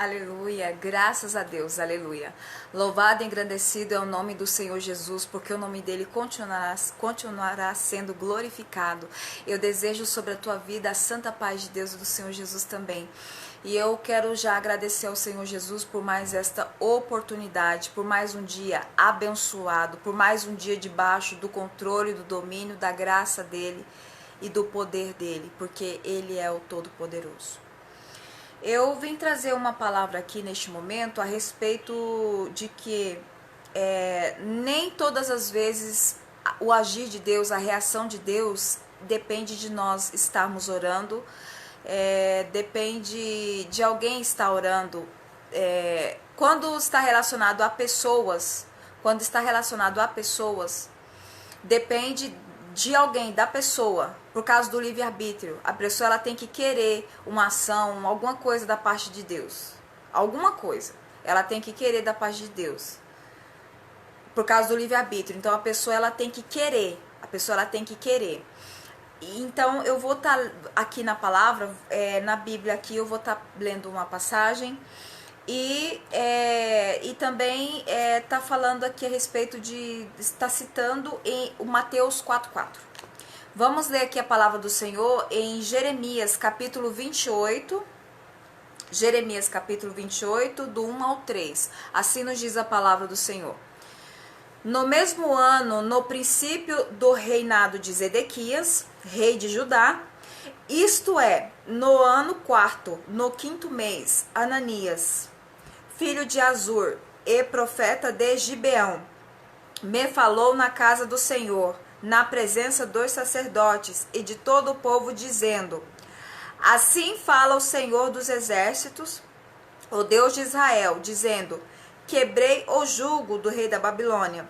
Aleluia, graças a Deus, aleluia. Louvado e engrandecido é o nome do Senhor Jesus, porque o nome dele continuará sendo glorificado. Eu desejo sobre a tua vida a santa paz de Deus e do Senhor Jesus também. E eu quero já agradecer ao Senhor Jesus por mais esta oportunidade, por mais um dia abençoado, por mais um dia debaixo do controle, do domínio, da graça dele e do poder dele, porque ele é o Todo-Poderoso. Eu vim trazer uma palavra aqui neste momento a respeito de que nem todas as vezes o agir de Deus, a reação de Deus depende de nós estarmos orando, depende de alguém estar orando. Quando está relacionado a pessoas, depende de alguém, da pessoa, por causa do livre-arbítrio. A pessoa ela tem que querer uma ação, alguma coisa da parte de Deus. Alguma coisa. Ela tem que querer da parte de Deus. Por causa do livre-arbítrio. Então a pessoa ela tem que querer. Então eu vou estar aqui na palavra, na Bíblia aqui, eu vou estar lendo uma passagem. E também está falando aqui a respeito de, está citando em o Mateus 4:4. Vamos ler aqui a palavra do Senhor em Jeremias capítulo 28, do 1 ao 3. Assim nos diz a palavra do Senhor. No mesmo ano, no princípio do reinado de Zedequias, rei de Judá, isto é, no ano 4º, no 5º mês, Ananias, filho de Azur e profeta de Gibeão, me falou na casa do Senhor, na presença dos sacerdotes e de todo o povo, dizendo: assim fala o Senhor dos exércitos, o Deus de Israel, dizendo: quebrei o jugo do rei da Babilônia.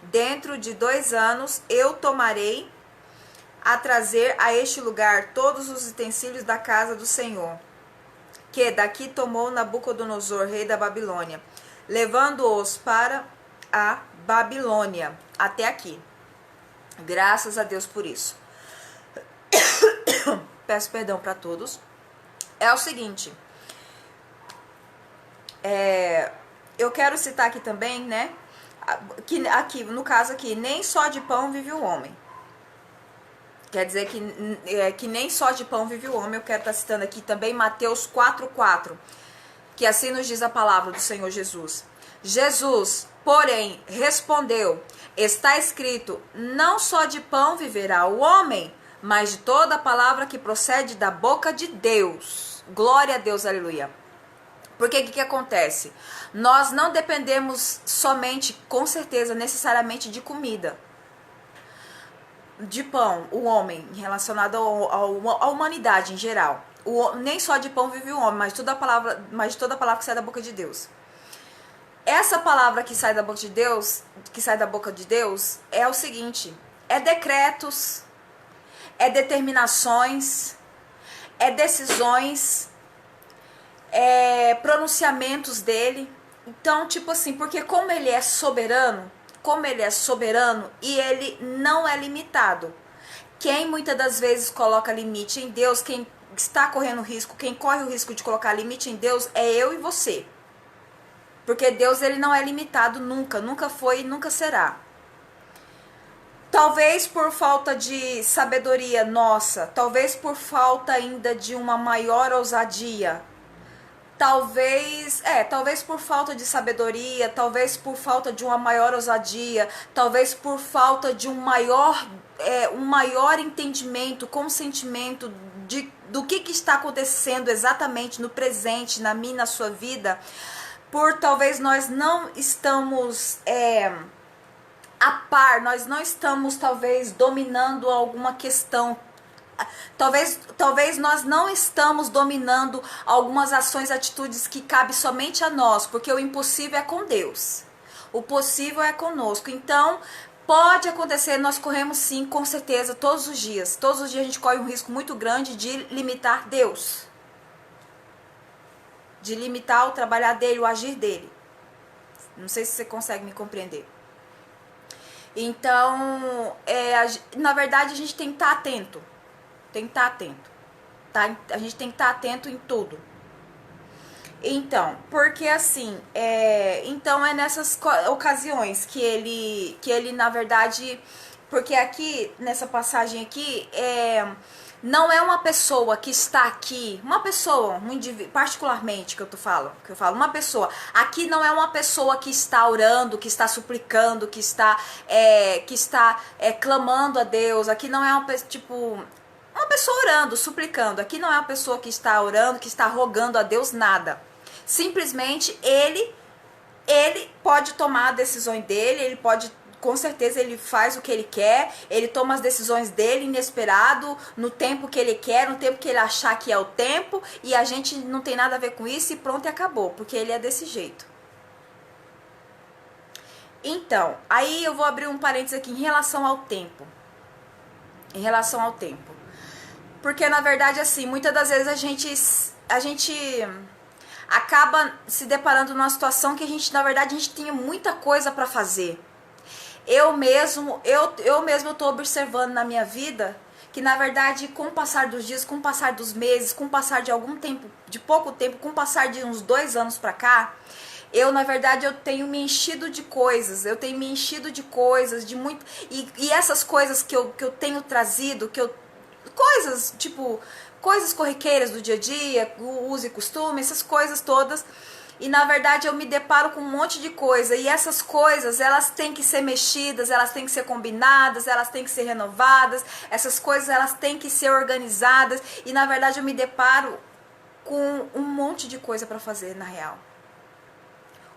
Dentro de 2 anos eu tomarei a trazer a este lugar todos os utensílios da casa do Senhor, que daqui tomou Nabucodonosor, rei da Babilônia, levando-os para a Babilônia. Até aqui. Graças a Deus por isso. Peço perdão para todos. É o seguinte. Eu quero citar aqui também, né? Que aqui, no caso aqui, nem só de pão vive o homem. Quer dizer que nem só de pão vive o homem. Eu quero estar citando aqui também Mateus 4:4, que assim nos diz a palavra do Senhor Jesus. Jesus, porém, respondeu: está escrito, não só de pão viverá o homem, mas de toda a palavra que procede da boca de Deus. Glória a Deus, aleluia. Porque o que acontece? Nós não dependemos somente, com certeza, necessariamente de comida, de pão, o homem, relacionado à humanidade em geral. Nem só de pão vive o homem, mas de toda a palavra que sai da boca de Deus. Essa palavra que sai da boca de Deus, é o seguinte: é decretos, é determinações, é decisões, é pronunciamentos dele. Então, tipo assim, porque como ele é soberano e ele não é limitado. Quem muitas das vezes coloca limite em Deus, quem está correndo risco, quem corre o risco de colocar limite em Deus é eu e você. Porque Deus ele não é limitado nunca foi e nunca será. Talvez por falta de sabedoria nossa, talvez por falta ainda de uma maior ousadia, talvez por falta de sabedoria, talvez por falta de uma maior ousadia, talvez por falta de um maior entendimento, consentimento do que está acontecendo exatamente no presente, na minha, na sua vida, por talvez nós não estamos a par, nós não estamos talvez dominando alguma questão. Talvez nós não estamos dominando algumas ações, atitudes que cabem somente a nós, porque o impossível é com Deus. O possível é conosco. Então, pode acontecer, nós corremos sim, com certeza, todos os dias. Todos os dias a gente corre um risco muito grande de limitar Deus. De limitar o trabalhar dele, o agir dele. Não sei se você consegue me compreender. Então, na verdade, a gente tem que estar atento. Tá? A gente tem que estar atento em tudo. Então, porque assim, então é nessas ocasiões que ele na verdade, porque aqui nessa passagem aqui não é uma pessoa que está aqui, uma pessoa, particularmente que eu falo, uma pessoa. Aqui não é uma pessoa que está orando, que está suplicando, que está clamando a Deus. Aqui não é uma pessoa tipo uma pessoa orando, suplicando. Aqui não é uma pessoa que está orando, que está rogando a Deus nada. Simplesmente ele pode tomar a decisão dele, ele pode, com certeza ele faz o que ele quer, ele toma as decisões dele inesperado, no tempo que ele quer, no tempo que ele achar que é o tempo, e a gente não tem nada a ver com isso e pronto, e acabou, porque ele é desse jeito. Então, aí eu vou abrir um parênteses aqui em relação ao tempo. Em relação ao tempo. Porque na verdade assim, muitas das vezes a gente acaba se deparando numa situação que a gente, na verdade, a gente tinha muita coisa para fazer. Eu mesmo tô observando na minha vida que, na verdade, com o passar dos dias, com o passar dos meses, com o passar de algum tempo, de pouco tempo, com o passar de uns 2 anos pra cá, na verdade, eu tenho me enchido de coisas, de muito, e essas coisas que eu tenho trazido, coisas, tipo, coisas corriqueiras do dia a dia, uso e costume, essas coisas todas. E na verdade eu me deparo com um monte de coisa. E essas coisas, elas têm que ser mexidas, elas têm que ser combinadas, elas têm que ser renovadas. Essas coisas, elas têm que ser organizadas. E na verdade eu me deparo com um monte de coisa para fazer, na real.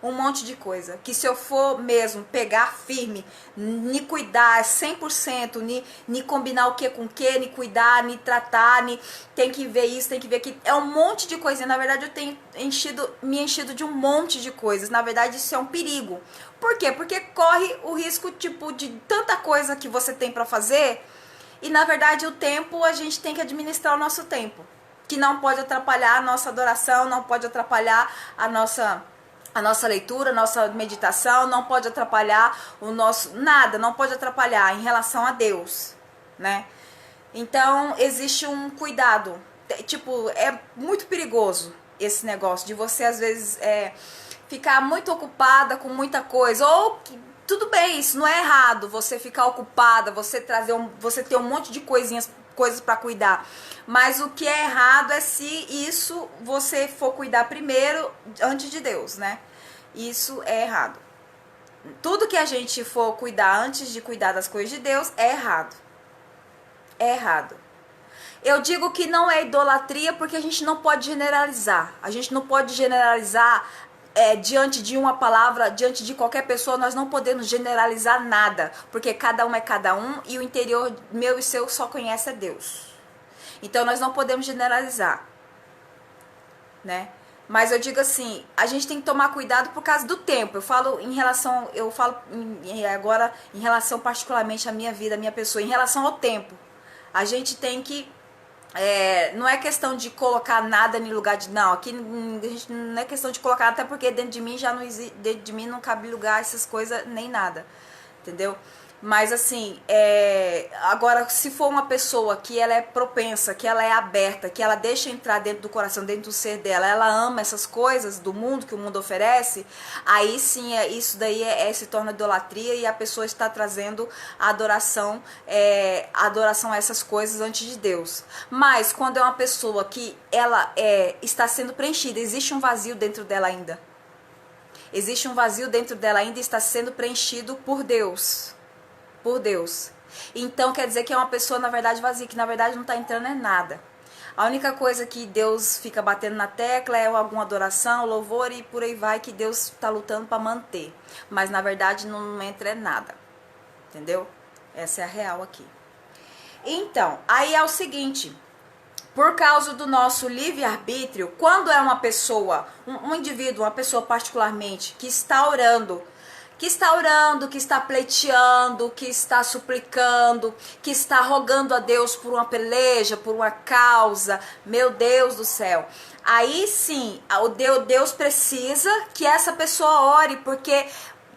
Um monte de coisa, que se eu for mesmo pegar firme, me cuidar 100%, me combinar o que com o que, me cuidar, me tratar, tem que ver isso, tem que ver aquilo, é um monte de coisa. Na verdade eu tenho me enchido de um monte de coisas. Na verdade isso é um perigo. Por quê? Porque corre o risco tipo de tanta coisa que você tem para fazer, e na verdade o tempo, a gente tem que administrar o nosso tempo, que não pode atrapalhar a nossa adoração, não pode atrapalhar a nossa leitura, a nossa meditação, não pode atrapalhar o nosso... Nada, não pode atrapalhar em relação a Deus, né? Então, existe um cuidado. Tipo, é muito perigoso esse negócio de você, às vezes, ficar muito ocupada com muita coisa. Ou, tudo bem, isso não é errado, você ficar ocupada, você ter um monte de coisas para cuidar. Mas o que é errado é se isso você for cuidar primeiro antes de Deus, né? Isso é errado. Tudo que a gente for cuidar antes de cuidar das coisas de Deus é errado. É errado. Eu digo que não é idolatria porque a gente não pode generalizar. A gente não pode generalizar diante de uma palavra, diante de qualquer pessoa. Nós não podemos generalizar nada, porque cada um é cada um e o interior meu e seu só conhece a Deus. Então nós não podemos generalizar, né? Mas eu digo assim, a gente tem que tomar cuidado por causa do tempo. Eu falo agora em relação particularmente à minha vida, à minha pessoa, em relação ao tempo. A gente tem que não é questão de colocar nada no lugar de... Não, aqui a gente não é questão de colocar, até porque dentro de mim já não existe, dentro de mim não cabe lugar essas coisas, nem nada, entendeu? Mas assim, agora se for uma pessoa que ela é propensa, que ela é aberta, que ela deixa entrar dentro do coração, dentro do ser dela, ela ama essas coisas do mundo, que o mundo oferece, aí sim, isso daí se torna idolatria e a pessoa está trazendo a adoração a essas coisas antes de Deus. Mas quando é uma pessoa que ela está sendo preenchida, existe um vazio dentro dela ainda. Existe um vazio dentro dela ainda e está sendo preenchido por Deus. Por Deus. Então quer dizer que é uma pessoa na verdade vazia, que na verdade não está entrando em nada. A única coisa que Deus fica batendo na tecla é alguma adoração, louvor e por aí vai, que Deus está lutando para manter. Mas na verdade não entra em nada. Entendeu? Essa é a real aqui. Então, aí é o seguinte, por causa do nosso livre-arbítrio, quando é uma pessoa, um indivíduo, uma pessoa particularmente, que está orando, que está pleiteando, que está suplicando, que está rogando a Deus por uma peleja, por uma causa, meu Deus do céu. Aí sim, Deus precisa que essa pessoa ore, porque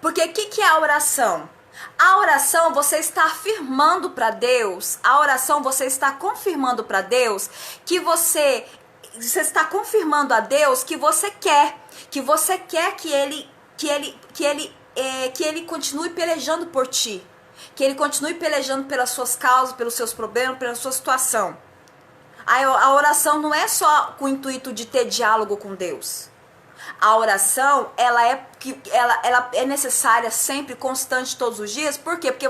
o que é a oração? A oração você está afirmando para Deus, a oração você está confirmando para Deus que você você está confirmando a Deus que você quer que ele continue pelejando por ti, que ele continue pelejando pelas suas causas, pelos seus problemas, pela sua situação. A oração não é só com o intuito de ter diálogo com Deus. A oração, ela é necessária sempre, constante, todos os dias. Por quê? Porque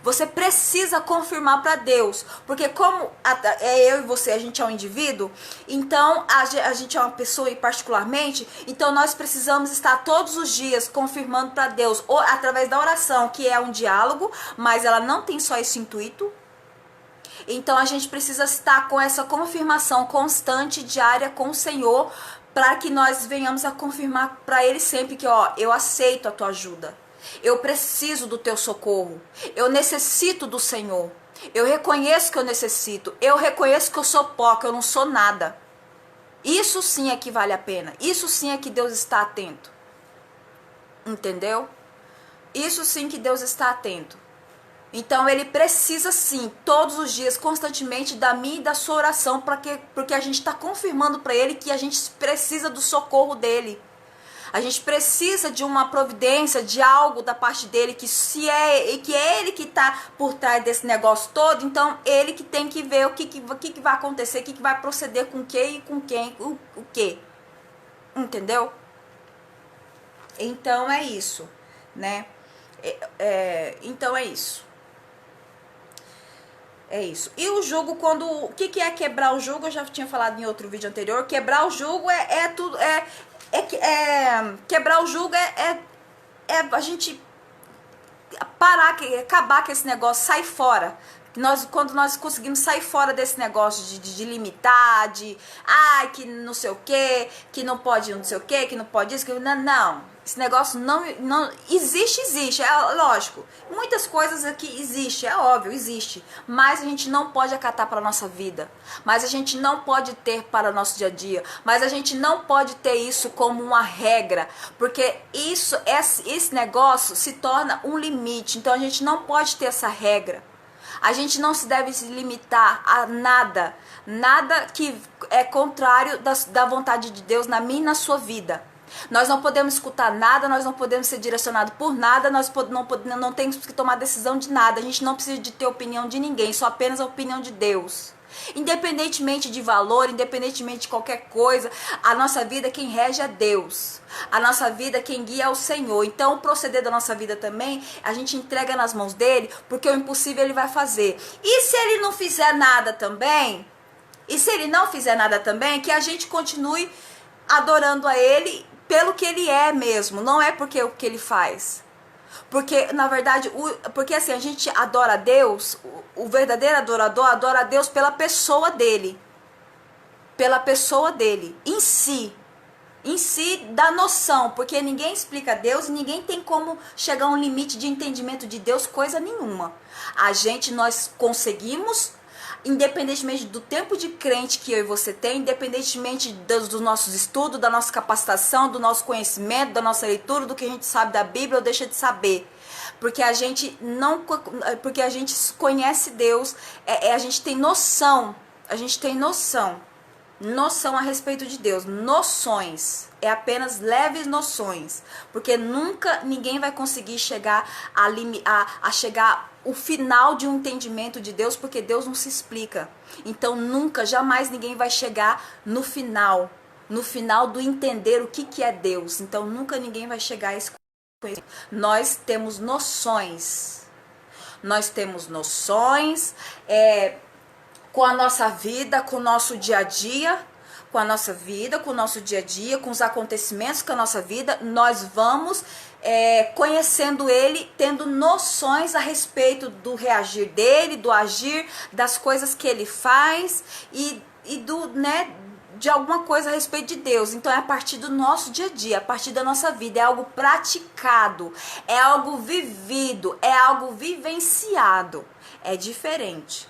você precisa confirmar para Deus. Porque como eu e você, a gente é um indivíduo, então a gente é uma pessoa e particularmente, então nós precisamos estar todos os dias confirmando para Deus, ou através da oração, que é um diálogo, mas ela não tem só esse intuito. Então a gente precisa estar com essa confirmação constante, diária com o Senhor, para que nós venhamos a confirmar para Ele sempre que, ó, eu aceito a tua ajuda, eu preciso do teu socorro, eu necessito do Senhor, eu reconheço que eu necessito, eu reconheço que eu sou pó, que eu não sou nada. Isso sim é que vale a pena, isso sim é que Deus está atento, entendeu? Isso sim que Deus está atento. Então ele precisa sim, todos os dias, constantemente, da minha e da sua oração, porque a gente está confirmando para ele que a gente precisa do socorro dele. A gente precisa de uma providência, de algo da parte dele, que é ele que está por trás desse negócio todo, então ele que tem que ver o que vai acontecer, o que vai proceder com quem e com quem, o que. Entendeu? Então é isso, né? Então é isso. É isso. E o jugo, quando... O que é quebrar o jugo? Eu já tinha falado em outro vídeo anterior. Quebrar o jugo tudo... quebrar o jugo é a gente parar, acabar com esse negócio, sair fora. Quando nós conseguimos sair fora desse negócio de limitar, que não sei o que não pode não sei o que não pode isso, não. Esse negócio não existe, é lógico. Muitas coisas aqui existe, é óbvio, existe. Mas a gente não pode acatar para a nossa vida. Mas a gente não pode ter para o nosso dia a dia. Mas a gente não pode ter isso como uma regra. Porque esse negócio se torna um limite. Então a gente não pode ter essa regra. A gente não se deve se limitar a nada. Nada que é contrário da vontade de Deus na minha e na sua vida. Nós não podemos escutar nada, nós não podemos ser direcionados por nada, nós não temos que tomar decisão de nada, a gente não precisa de ter opinião de ninguém, só apenas a opinião de Deus. Independentemente de valor, independentemente de qualquer coisa, a nossa vida quem rege é Deus. A nossa vida quem guia é o Senhor. Então o proceder da nossa vida também, a gente entrega nas mãos dele, porque o impossível ele vai fazer. E se ele não fizer nada também, que a gente continue adorando a ele pelo que ele é mesmo, não é porque o que ele faz. Porque, na verdade, porque assim, a gente adora a Deus, o verdadeiro adorador adora a Deus pela pessoa dele. Pela pessoa dele, em si, da noção, porque ninguém explica Deus e ninguém tem como chegar a um limite de entendimento de Deus, coisa nenhuma. Nós conseguimos, independentemente do tempo de crente que eu e você tem, independentemente dos nossos estudos, da nossa capacitação, do nosso conhecimento, da nossa leitura, do que a gente sabe da Bíblia ou deixa de saber. Porque a gente conhece Deus, a gente tem noção a respeito de Deus, noções, é apenas leves noções, porque nunca ninguém vai conseguir chegar a chegar o final de um entendimento de Deus, porque Deus não se explica. Então nunca, jamais ninguém vai chegar no final do entender o que é Deus. Então nunca ninguém vai chegar a esse conhecimento. Nós temos noções com a nossa vida, com o nosso dia a dia, com os acontecimentos com a nossa vida, nós vamos conhecendo ele, tendo noções a respeito do reagir dele, do agir, das coisas que ele faz e de alguma coisa a respeito de Deus. Então é a partir do nosso dia a dia, a partir da nossa vida, é algo praticado, é algo vivido, é algo vivenciado. É diferente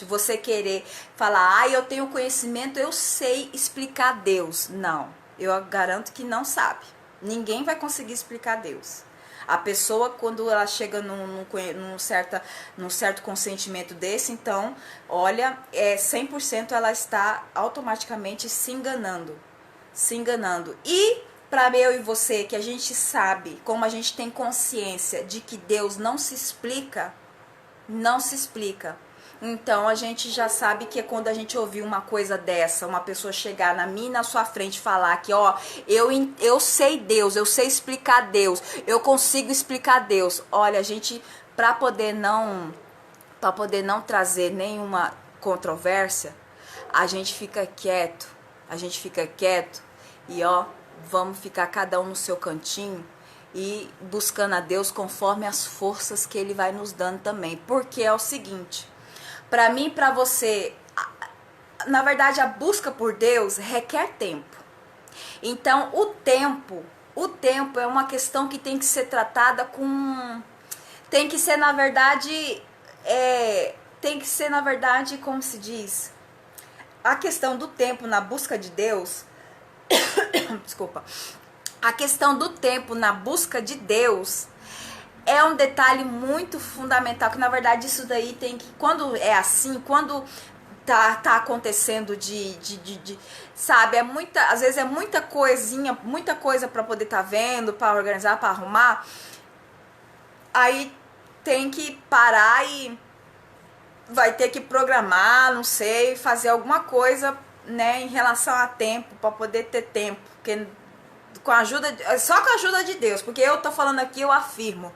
você querer falar, eu tenho conhecimento, eu sei explicar Deus. Não, eu garanto que não sabe. Ninguém vai conseguir explicar Deus. A pessoa, quando ela chega num certo consentimento desse, então, olha, 100% ela está automaticamente se enganando. Se enganando. E para eu e você, que a gente sabe, como a gente tem consciência de que Deus não se explica, não se explica. Então a gente já sabe que é quando a gente ouvir uma coisa dessa, uma pessoa chegar na minha e na sua frente e falar que, ó, eu sei Deus, eu sei explicar Deus, eu consigo explicar Deus. Olha, a gente, para poder não trazer nenhuma controvérsia, a gente fica quieto, e ó, vamos ficar cada um no seu cantinho e buscando a Deus conforme as forças que Ele vai nos dando também. Porque é o seguinte, para mim e para você, na verdade a busca por Deus requer tempo. Então o tempo é uma questão que tem que ser tratada com... Tem que ser na verdade, como se diz... A questão do tempo na busca de Deus... Desculpa. A questão do tempo na busca de Deus é um detalhe muito fundamental, que na verdade isso daí tem que, quando é assim, quando tá acontecendo sabe, às vezes é muita coisinha, muita coisa para poder tá vendo, para organizar, para arrumar, aí tem que parar e vai ter que programar, não sei, fazer alguma coisa, né, em relação a tempo, para poder ter tempo, porque só com a ajuda de Deus, porque eu tô falando aqui, eu afirmo,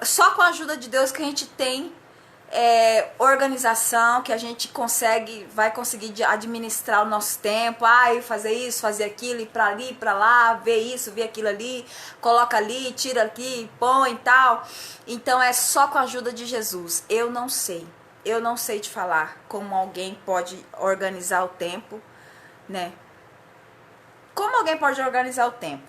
só com a ajuda de Deus que a gente tem organização, que a gente vai conseguir administrar o nosso tempo, fazer isso, fazer aquilo, ir pra ali, pra lá, ver isso, ver aquilo ali, coloca ali, tira aqui, põe e tal. Então é só com a ajuda de Jesus. Eu não sei te falar como alguém pode organizar o tempo, né? Como alguém pode organizar o tempo?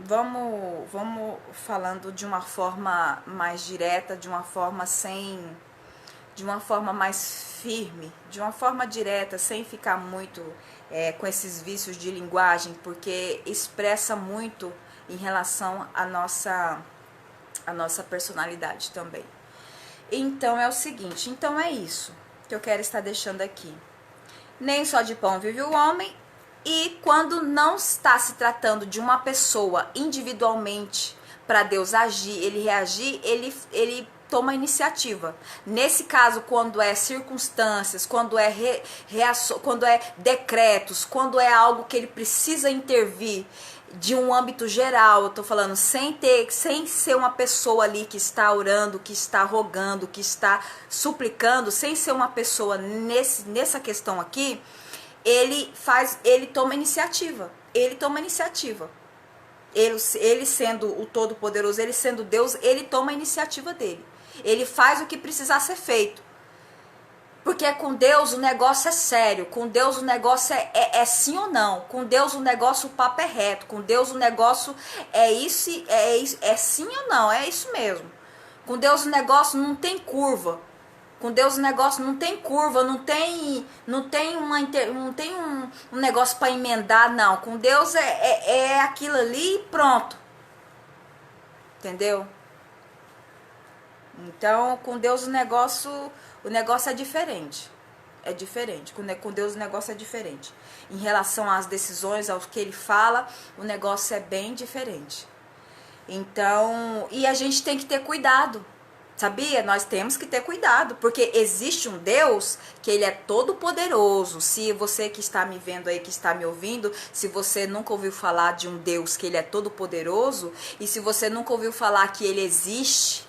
Vamos falando de uma forma mais direta, de uma forma mais firme, de uma forma direta, sem ficar muito com esses vícios de linguagem, porque expressa muito em relação à nossa personalidade também. Então é o seguinte, então é isso que eu quero estar deixando aqui. Nem só de pão vive o homem. E quando não está se tratando de uma pessoa individualmente para Deus agir, Ele reagir, ele toma iniciativa. Nesse caso, quando é circunstâncias, quando é quando é decretos, quando é algo que Ele precisa intervir de um âmbito geral, eu tô falando sem ser uma pessoa ali que está orando, que está rogando, que está suplicando, sem ser uma pessoa nessa questão aqui, ele toma iniciativa. Ele sendo o Todo-Poderoso, ele sendo Deus, ele toma a iniciativa dele. Ele faz o que precisar ser feito. Porque com Deus o negócio é sério. Com Deus o negócio é sim ou não. Com Deus o negócio, o papo é reto. Com Deus o negócio é isso, é sim ou não. É isso mesmo. Com Deus o negócio não tem curva. Com Deus o negócio não tem curva, não tem um negócio para emendar, não. Com Deus é aquilo ali e pronto. Entendeu? Então, com Deus o negócio é diferente. É diferente. Com Deus o negócio é diferente. Em relação às decisões, ao que Ele fala, o negócio é bem diferente. Então, e a gente tem que ter cuidado. Sabia? Nós temos que ter cuidado, porque existe um Deus que Ele é todo poderoso. Se você que está me vendo aí, que está me ouvindo, se você nunca ouviu falar de um Deus que Ele é todo poderoso, e se você nunca ouviu falar que Ele existe,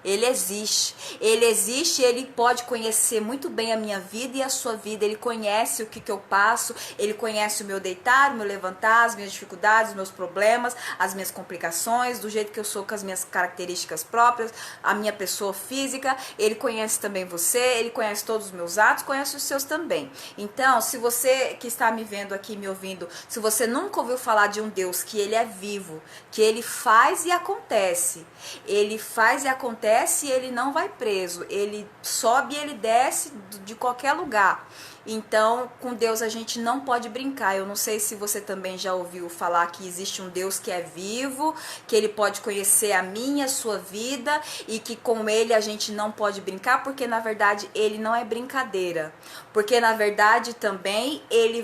Ele existe, Ele pode conhecer muito bem a minha vida e a sua vida. Ele conhece o que eu passo, Ele conhece o meu deitar, o meu levantar, as minhas dificuldades, os meus problemas, as minhas complicações, do jeito que eu sou, com as minhas características próprias, a minha pessoa física. Ele conhece também você, Ele conhece todos os meus atos, conhece os seus também. Então, se você que está me vendo aqui, me ouvindo, se você nunca ouviu falar de um Deus que Ele é vivo, que Ele faz e acontece, Ele faz e acontece, e Ele não vai preso, Ele sobe e Ele desce de qualquer lugar. Então, com Deus a gente não pode brincar. Eu não sei se você também já ouviu falar que existe um Deus que é vivo, que ele pode conhecer a minha, a sua vida, e que com ele a gente não pode brincar, porque na verdade ele não é brincadeira. Porque na verdade também ele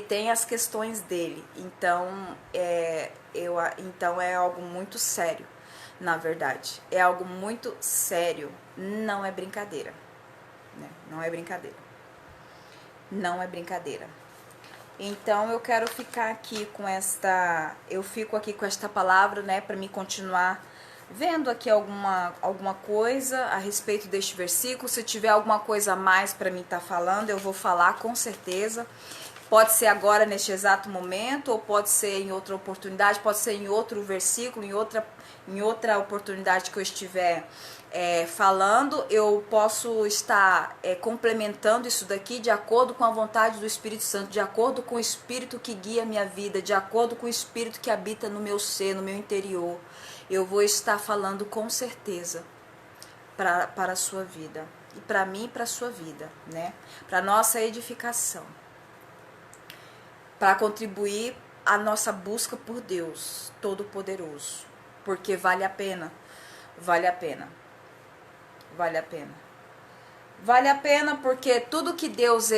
tem as questões dele. Então, então é algo muito sério, na verdade. É algo muito sério. Não é brincadeira. Né? Não é brincadeira. Não é brincadeira. Então eu quero ficar aqui com esta... Eu fico aqui com esta palavra, né? Para me continuar vendo aqui alguma coisa a respeito deste versículo. Se tiver alguma coisa a mais para mim estar falando, eu vou falar com certeza. Pode ser agora, neste exato momento, ou pode ser em outra oportunidade, pode ser em outro versículo, em outra oportunidade que eu estiver falando. Eu posso estar complementando isso daqui de acordo com a vontade do Espírito Santo, de acordo com o Espírito que guia a minha vida, de acordo com o Espírito que habita no meu ser, no meu interior. Eu vou estar falando com certeza para a sua vida, e para mim e para a sua vida, né? Para a nossa edificação, para contribuir a nossa busca por Deus Todo-Poderoso, porque vale a pena, vale a pena, vale a pena, vale a pena, porque tudo que Deus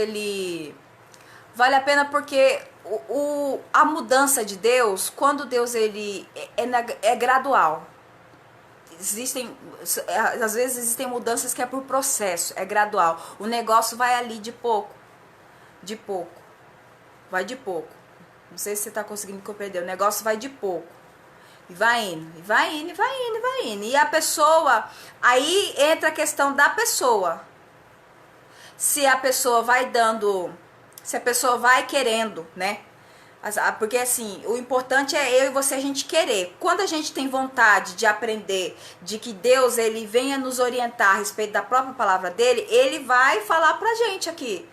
vale a pena, porque a mudança de Deus, quando Deus é gradual. Às vezes existem mudanças que é por processo, é gradual. O negócio vai ali de pouco, vai de pouco. Não sei se você está conseguindo compreender. O negócio vai de pouco. E vai indo, e vai indo, e vai indo, e vai indo. E a pessoa, aí entra a questão da pessoa. Se a pessoa vai dando, se a pessoa vai querendo, né? Porque assim, o importante é eu e você, a gente querer. Quando a gente tem vontade de aprender, de que Deus ele venha nos orientar a respeito da própria palavra dele, ele vai falar pra gente aqui.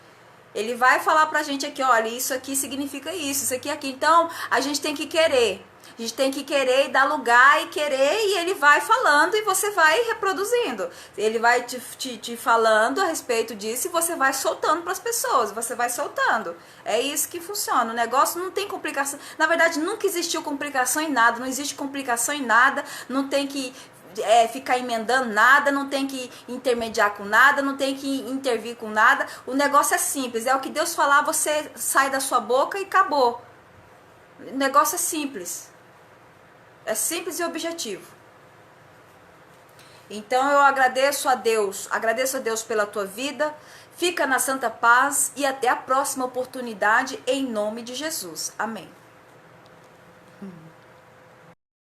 Ele vai falar pra gente aqui, olha, isso aqui significa isso aqui, aqui. Então, a gente tem que querer. A gente tem que querer e dar lugar e querer, e ele vai falando e você vai reproduzindo. Ele vai te falando a respeito disso e você vai soltando para as pessoas, você vai soltando. É isso que funciona. O negócio não tem complicação. Na verdade, nunca existiu complicação em nada, não existe complicação em nada, não tem que ficar emendando nada, não tem que intermediar com nada, não tem que intervir com nada. O negócio é simples, é o que Deus falar, você sai da sua boca e acabou. O negócio é simples. É simples e objetivo. Então eu agradeço a Deus pela tua vida. Fica na santa paz e até a próxima oportunidade, em nome de Jesus. Amém.